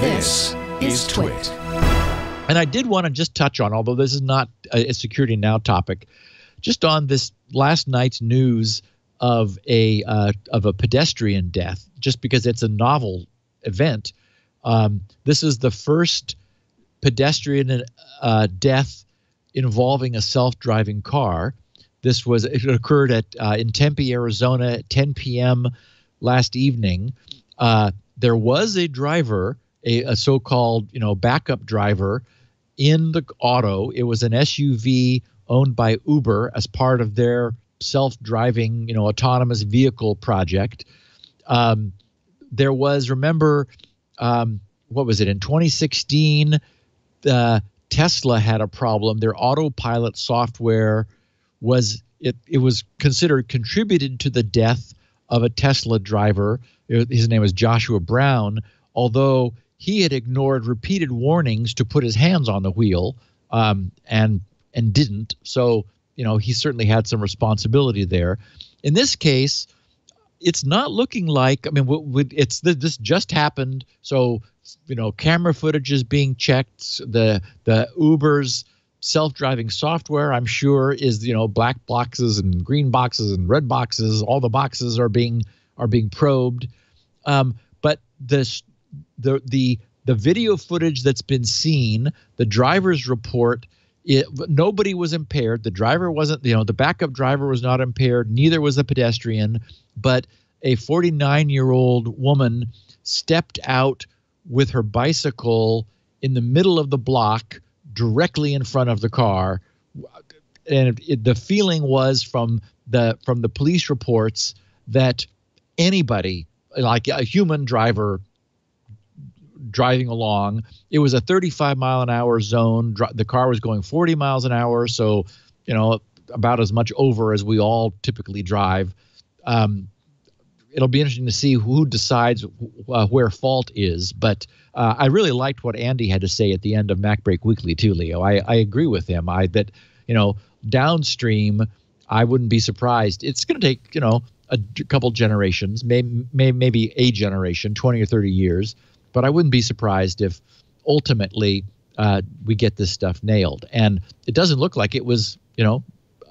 This is TWiT. And I did want to just touch on, although this is not a Security Now topic, just on this last night's news of a pedestrian death, just because it's a novel event. This is the first pedestrian death involving a self-driving car. It occurred in Tempe, Arizona, at 10 p.m. last evening. There was a driver, a so-called backup driver in the auto. It was an SUV owned by Uber as part of their self-driving autonomous vehicle project. There was, remember, what was it, in 2016 Tesla had a problem. Their autopilot software was contributed to the death of a Tesla driver. His name was Joshua Brown, although he had ignored repeated warnings to put his hands on the wheel and didn't. So, he certainly had some responsibility there. In this case, it's not looking like, this just happened. So, camera footage is being checked. The Uber's self-driving software, I'm sure, is, black boxes and green boxes and red boxes. All the boxes are being probed. But the video footage that's been seen, the driver's report, nobody was impaired. The driver wasn't, the backup driver was not impaired. Neither was the pedestrian. But a 49-year-old woman stepped out with her bicycle in the middle of the block, directly in front of the car. And the feeling was from the police reports that anybody, like a human driver driving along, it was a 35-mile-an-hour zone. The car was going 40 miles an hour, so about as much over as we all typically drive. It'll be interesting to see who decides where fault is. But I really liked what Andy had to say at the end of MacBreak Weekly too, Leo. I agree with him. That downstream, I wouldn't be surprised. It's going to take a couple generations, maybe a generation, 20 or 30 years. But I wouldn't be surprised if ultimately we get this stuff nailed. And it doesn't look like it was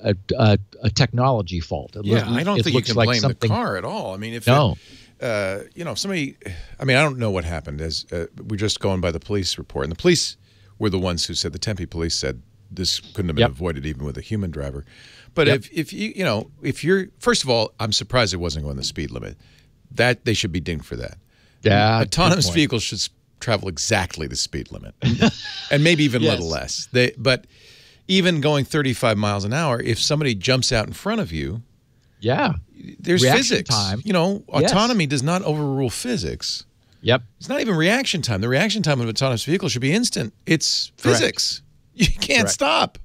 a technology fault. I don't think you can blame the car at all. If somebody, I don't know what happened. As we're just going by the police report, and the police were the ones who said, the Tempe police said this couldn't have been avoided even with a human driver. But if you're, first of all, I'm surprised it wasn't going the speed limit. That they should be dinged for that. Yeah, autonomous vehicles should travel exactly the speed limit, and maybe even a little less. But even going 35 miles an hour, if somebody jumps out in front of you, there's reaction physics. Time. Autonomy does not overrule physics. Yep. It's not even reaction time. The reaction time of an autonomous vehicle should be instant. It's physics. You can't stop.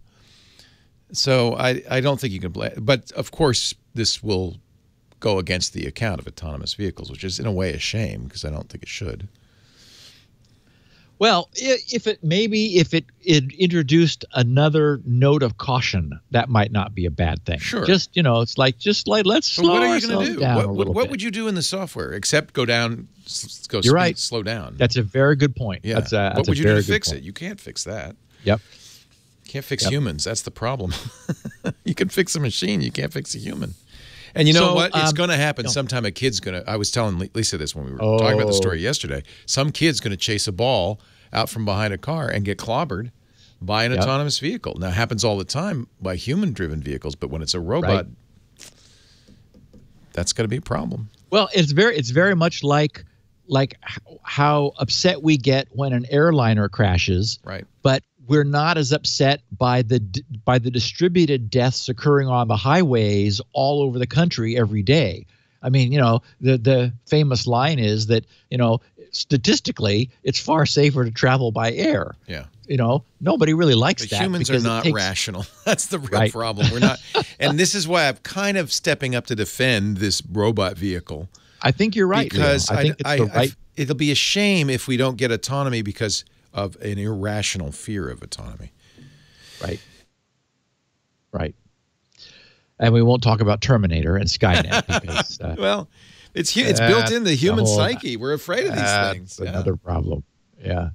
So I don't think you can blame. But of course, this will go against the account of autonomous vehicles, which is in a way a shame because I don't think it should. Well, if it introduced another note of caution, that might not be a bad thing. Sure. Let's slow what are you ourselves going to do? down What would you do in the software except go down, slow down? That's a very good point. Yeah. What would you do to fix it? You can't fix that. Yep. Can't fix humans. That's the problem. You can fix a machine. You can't fix a human. And you know what? It's going to happen sometime. A kid's going to – I was telling Lisa this when we were talking about the story yesterday. Some kid's going to chase a ball out from behind a car and get clobbered by an autonomous vehicle. Now, it happens all the time by human-driven vehicles, but when it's a robot, that's going to be a problem. Well, it's very much like how upset we get when an airliner crashes. Right. But we're not as upset by the distributed deaths occurring on the highways all over the country every day. The famous line is that, statistically, it's far safer to travel by air. Yeah. Nobody really likes that. Humans are not rational. That's the real problem. We're not. And this is why I'm kind of stepping up to defend this robot vehicle. I think you're right. Because I think it's it'll be a shame if we don't get autonomy because of an irrational fear of autonomy. Right. Right. And we won't talk about Terminator and Skynet because well, it's built in the human psyche. We're afraid of these things. That's another problem. Yeah.